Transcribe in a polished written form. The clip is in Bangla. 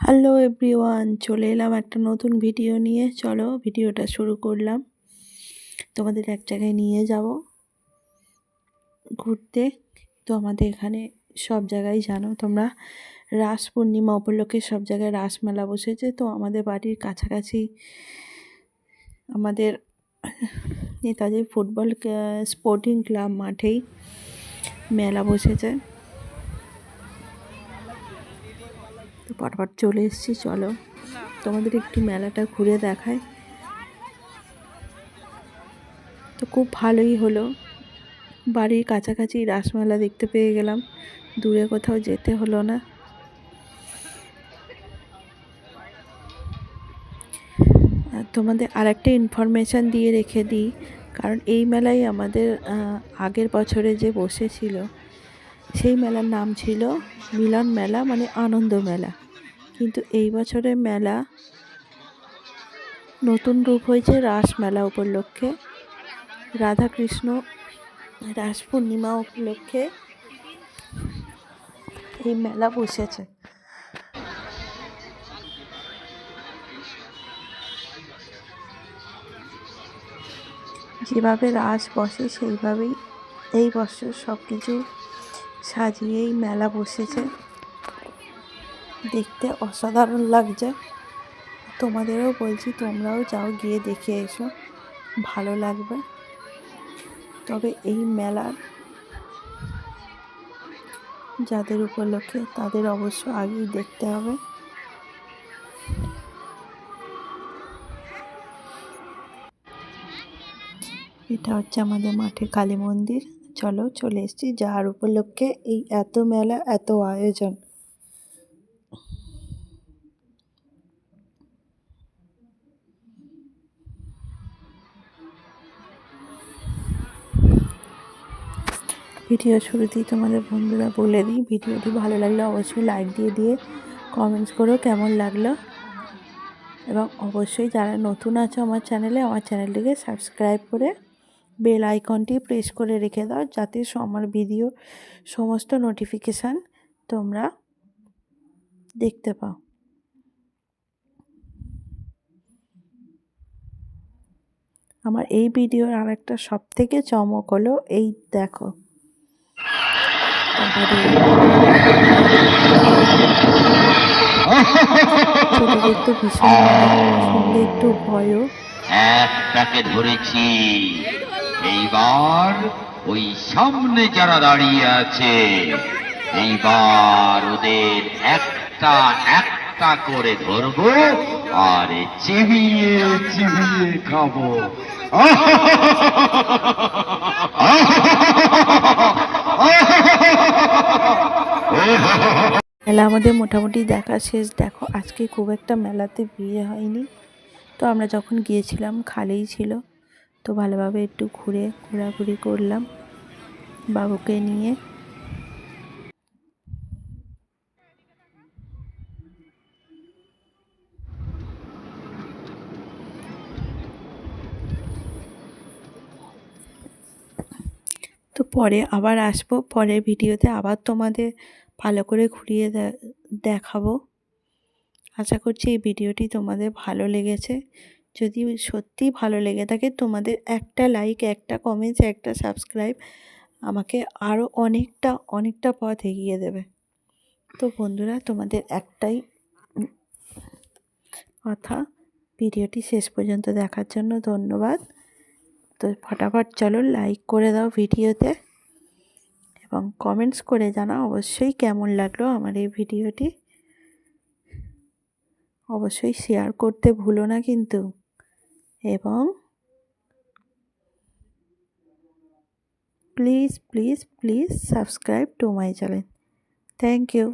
হ্যালো এভরিওয়ান, চলে এলাম একটা নতুন ভিডিও নিয়ে। চলো ভিডিওটা শুরু করলাম। তোমাদের এক জায়গায় নিয়ে যাব ঘুরতে। তো আমাদের এখানে সব জায়গায় জানো তোমরা, রাস পূর্ণিমা উপলক্ষে সব জায়গায় রাসমেলা বসেছে। তো আমাদের বাড়ির কাছাকাছি আমাদের নেতাজি ফুটবল স্পোর্টিং ক্লাব মাঠেই মেলা বসেছে। তো পটপট চলে এসেছি, চলো তোমাদের একটু মেলাটা ঘুরে দেখায়। তো খুব ভালোই হলো, বাড়ির কাছাকাছি রাসমেলা দেখতে পেয়ে গেলাম, দূরে কোথাও যেতে হলো না। তোমাদের আরেকটা ইনফরমেশান দিয়ে রেখে দিই, কারণ এই মেলায় আমাদের আগের বছরে যে বসেছিল সেই মেলার নাম ছিল মিলন মেলা, মানে আনন্দ মেলা। কিন্তু এই বছরের মেলা নতুন রূপ হয়েছে রাস মেলা উপলক্ষে। রাধাকৃষ্ণ রাস পূর্ণিমা উপলক্ষে এই মেলা বসেছে। যেভাবে রাস বসে সেইভাবেই এই বছর সব কিছু সাজিয়েই মেলা বসেছে। দেখতে অসাধারণ লাগছে। তোমাদেরও বলছি, তোমরাও যাও, গিয়ে দেখে এসো, ভালো লাগবে। তবে এই মেলার যাদের উপলক্ষে তাদের অবশ্য আগেই দেখতে হবে। এটা হচ্ছে আমাদের মাঠে কালী মন্দির। চলো চলে এসেছি, যার উপলক্ষে এই এত মেলা, এত আয়োজন। ভিডিও শুরুতেই তোমাদের বন্ধুরা বলে দিই, ভিডিওটি ভালো লাগলে অবশ্যই লাইক দিয়ে কমেন্টস করো কেমন লাগলো। এবং অবশ্যই যারা নতুন আছো আমার চ্যানেলটিকে সাবস্ক্রাইব করে বেল আইকনটি প্রেস করে রেখে দাও, যাতে আমার ভিডিও সমস্ত নোটিফিকেশান তোমরা দেখতে পাও। আমার এই ভিডিওর আর একটা সবথেকে চমক হলো, এই দেখো ছোটদের তো ভীষণ সঙ্গে একটু ভয়ও। একটাকে ধরেছি, এইবার ওই সামনে যারা দাঁড়িয়ে আছে, এইবার ওদের একটা একটা করে ধরবো আর চিবিয়ে চিবিয়ে খাবো। মেলা আমাদের মোটামুটি দেখা শেষ। দেখো আজকে খুব একটা মেলাতে ভিড় হয়নি। তো আমরা যখন গিয়েছিলাম খালিই ছিল। তো ভালোভাবে একটু ঘোরাঘুরি করলাম বাবুকে নিয়ে। তো পরে আবার আসবো, পরের ভিডিওতে আবার তোমাদের ভালো করে ঘুরিয়ে দেখাবো। আশা করছি এই ভিডিওটি তোমাদের ভালো লেগেছে। যদি সত্যিই ভালো লেগে থাকে, তোমাদের একটা লাইক, একটা কমেন্টস, একটা সাবস্ক্রাইব আমাকে আরও অনেকটা পথ এগিয়ে দেবে। তো বন্ধুরা, তোমাদের একটাই কথা, ভিডিওটি শেষ পর্যন্ত দেখার জন্য ধন্যবাদ। তো ফটাফট চলো লাইক করে দাও ভিডিওতে, এবং কমেন্টস করে জানাও অবশ্যই কেমন লাগলো আমার এই ভিডিওটি। অবশ্যই শেয়ার করতে ভুলো না কিন্তু, এবং please subscribe to my channel. Thank you.